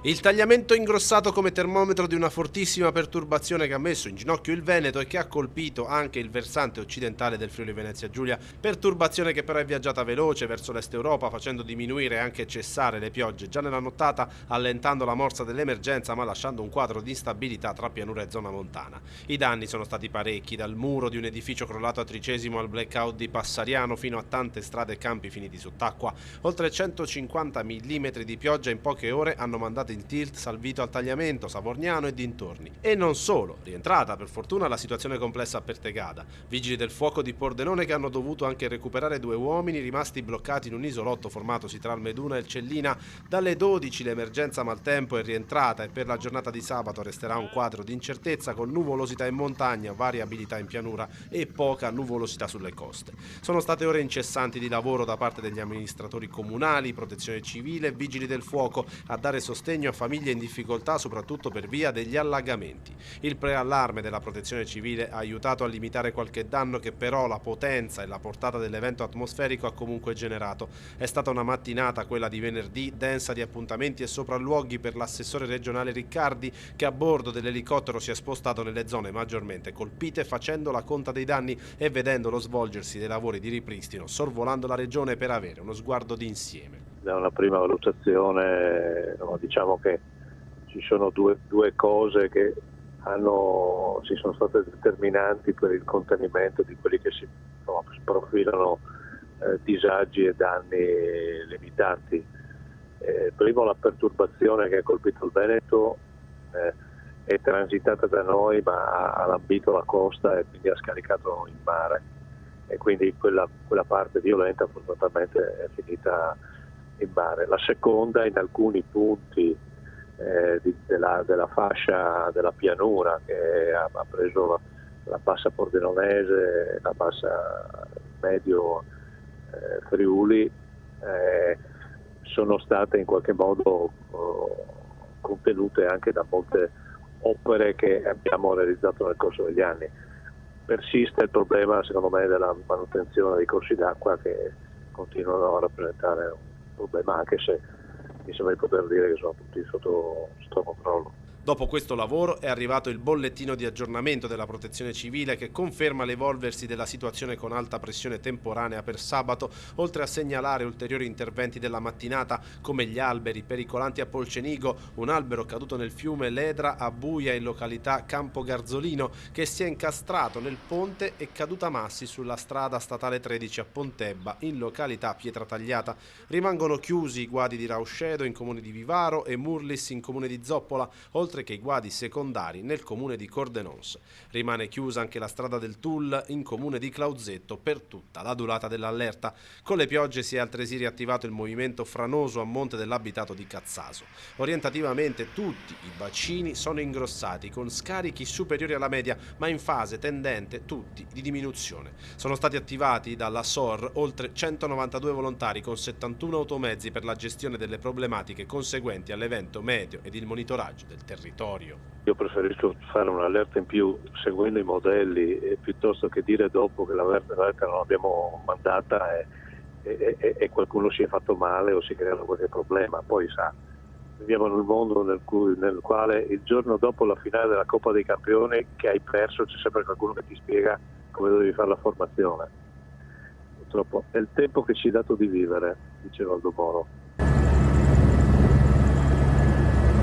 Il tagliamento ingrossato come termometro di una fortissima perturbazione che ha messo in ginocchio il Veneto e che ha colpito anche il versante occidentale del Friuli Venezia Giulia. Perturbazione che però è viaggiata veloce verso l'est Europa, facendo diminuire e anche cessare le piogge già nella nottata, allentando la morsa dell'emergenza ma lasciando un quadro di instabilità tra pianura e zona montana. I danni sono stati parecchi, dal muro di un edificio crollato a Tricesimo al blackout di Passariano fino a tante strade e campi finiti sott'acqua. Oltre 150 mm di pioggia in poche ore hanno mandato in tilt Salvito al Tagliamento, Savorniano e dintorni. E non solo, rientrata per fortuna la situazione complessa a Pertegada. Vigili del fuoco di Pordenone che hanno dovuto anche recuperare 2 uomini rimasti bloccati in un isolotto formatosi tra Almeduna e il Cellina. Dalle 12 l'emergenza maltempo è rientrata e per la giornata di sabato resterà un quadro di incertezza con nuvolosità in montagna, variabilità in pianura e poca nuvolosità sulle coste. Sono state ore incessanti di lavoro da parte degli amministratori comunali, protezione civile e vigili del fuoco a dare sostegno a famiglie in difficoltà soprattutto per via degli allagamenti. Il preallarme della protezione civile ha aiutato a limitare qualche danno che però la potenza e la portata dell'evento atmosferico ha comunque generato. È stata una mattinata, quella di venerdì, densa di appuntamenti e sopralluoghi per l'assessore regionale Riccardi che a bordo dell'elicottero si è spostato nelle zone maggiormente colpite facendo la conta dei danni e vedendo lo svolgersi dei lavori di ripristino, sorvolando la regione per avere uno sguardo d'insieme. Da una prima valutazione diciamo che ci sono due cose che si sono state determinanti per il contenimento di quelli che si profilano disagi e danni limitati. Primo, la perturbazione che ha colpito il Veneto è transitata da noi ma ha lambito la costa e quindi ha scaricato in mare e quindi quella parte violenta fortunatamente è finita in mare. La seconda, in alcuni punti della fascia della pianura che ha preso la bassa pordenonese, la bassa medio Friuli, sono state in qualche modo contenute anche da molte opere che abbiamo realizzato nel corso degli anni. Persiste il problema secondo me della manutenzione dei corsi d'acqua che continuano a rappresentare un problema, anche se mi sembra di poter dire che sono tutti sotto controllo. Dopo questo lavoro è arrivato il bollettino di aggiornamento della Protezione Civile che conferma l'evolversi della situazione con alta pressione temporanea per sabato, oltre a segnalare ulteriori interventi della mattinata come gli alberi pericolanti a Polcenigo, un albero caduto nel fiume Ledra a Buia in località Campo Garzolino che si è incastrato nel ponte e caduta massi sulla strada statale 13 a Pontebba in località Pietratagliata. Rimangono chiusi i guadi di Rauscedo in comune di Vivaro e Murlis in comune di Zoppola, oltre che i guadi secondari nel comune di Cordenons. Rimane chiusa anche la strada del Tull in comune di Clauzetto per tutta la durata dell'allerta. Con le piogge si è altresì riattivato il movimento franoso a monte dell'abitato di Cazzaso. Orientativamente tutti i bacini sono ingrossati con scarichi superiori alla media ma in fase tendente tutti di diminuzione. Sono stati attivati dalla SOR oltre 192 volontari con 71 automezzi per la gestione delle problematiche conseguenti all'evento meteo ed il monitoraggio del territorio. Io preferisco fare un'allerta in più seguendo i modelli piuttosto che dire dopo che l'allerta non l'abbiamo mandata e qualcuno si è fatto male o si è creato qualche problema. Poi viviamo in un mondo nel quale il giorno dopo la finale della Coppa dei Campioni che hai perso c'è sempre qualcuno che ti spiega come devi fare la formazione. Purtroppo è il tempo che ci è dato di vivere, diceva Aldo Moro.